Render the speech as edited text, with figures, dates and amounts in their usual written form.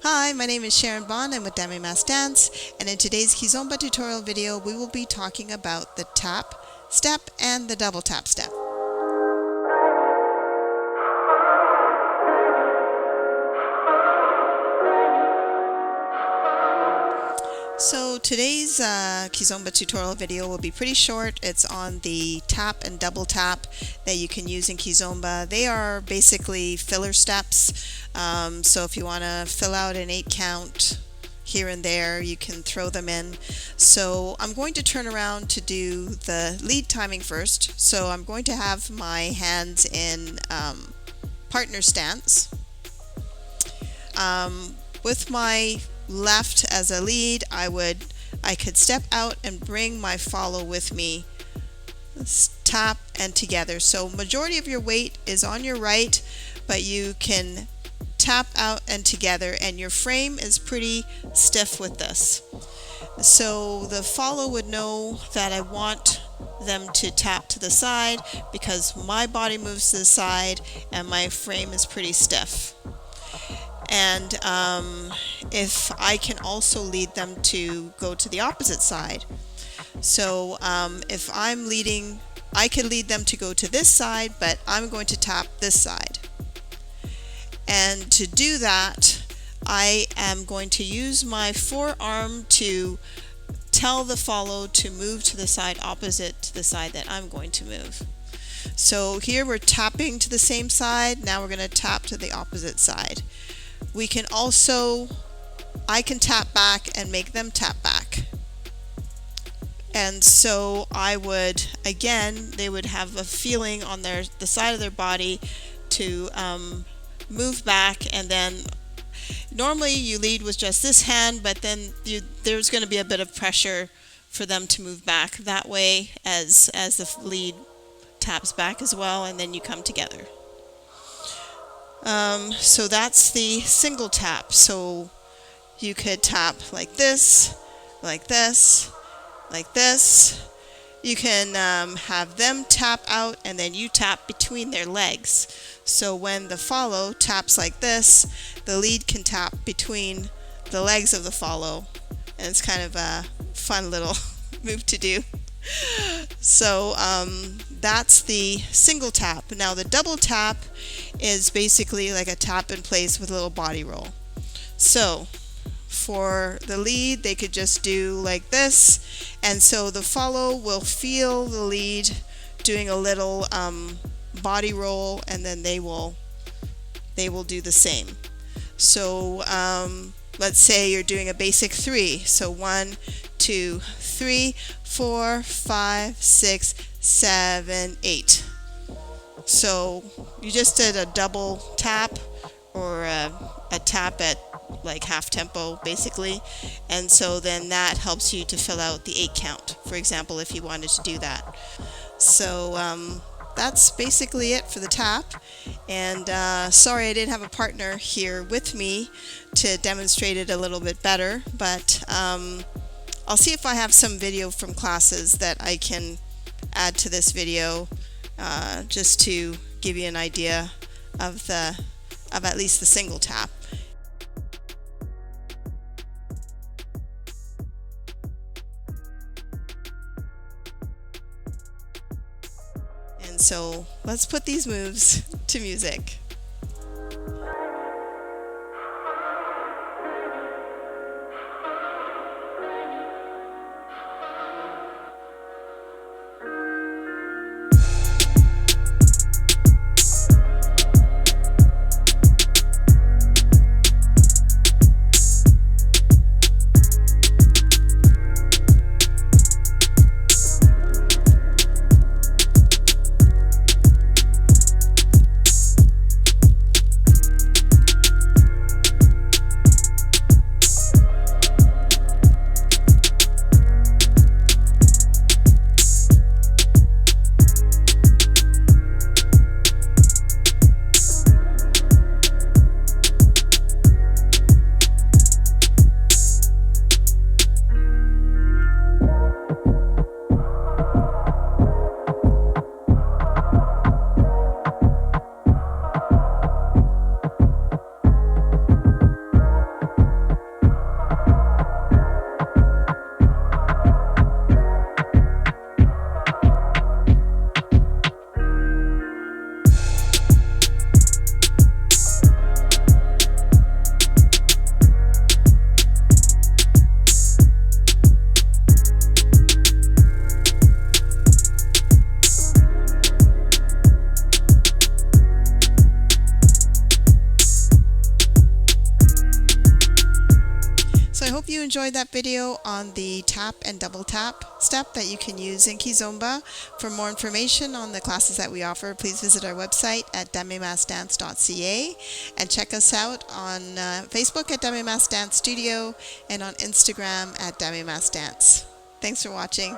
Hi, my name is Sharon Bond. I'm with Dame Mass Dance, and in today's Kizomba tutorial video, we will be talking about the tap step and the double tap step. So today's Kizomba tutorial video will be pretty short. It's on the tap and double tap that you can use in Kizomba. They are basically filler steps. So if you want to fill out an 8 count here and there, you can throw them in. So I'm going to turn around to do the lead timing first. So I'm going to have my hands in partner stance. With my left as a lead, I could step out and bring my follow with me, tap and together. So majority of your weight is on your right, but you can tap out and together, and your frame is pretty stiff with this. So the follow would know that I want them to tap to the side because my body moves to the side and my frame is pretty stiff. And if I can also lead them to go to the opposite side. So if I'm leading, I can lead them to go to this side, but I'm going to tap this side. And to do that, I am going to use my forearm to tell the follow to move to the side opposite to the side that I'm going to move. So here we're tapping to the same side, now we're going to tap to the opposite side. We can also, I can tap back and make them tap back. And so I would, again, they would have a feeling on the side of their body to move back, and then normally you lead with just this hand, but then there's going to be a bit of pressure for them to move back that way as the lead taps back as well, and then you come together. So that's the single tap. So you could tap like this, like this, like this. You can have them tap out and then you tap between their legs. So when the follow taps like this, the lead can tap between the legs of the follow. And it's kind of a fun little move to do. So that's the single tap. Now the double tap is basically like a tap in place with a little body roll. So for the lead, they could just do like this, and so the follow will feel the lead doing a little body roll, and then they will do the same. So let's say you're doing a basic 3. So 1, 2, 3, 4, 5, 6, 7, 8. So you just did a double tap or a tap at like half tempo basically, and so then that helps you to fill out the 8 count, for example, if you wanted to do that. So that's basically it for the tap, and sorry I didn't have a partner here with me to demonstrate it a little bit better, but I'll see if I have some video from classes that I can add to this video just to give you an idea of at least the single tap. And so let's put these moves to music. hope you enjoyed that video on the tap and double tap step that you can use in Kizomba. For more information on the classes that we offer, please visit our website at damimasdance.ca and check us out on Facebook at Damimas Dance Studio and on Instagram at Damimas Dance. Thanks for watching.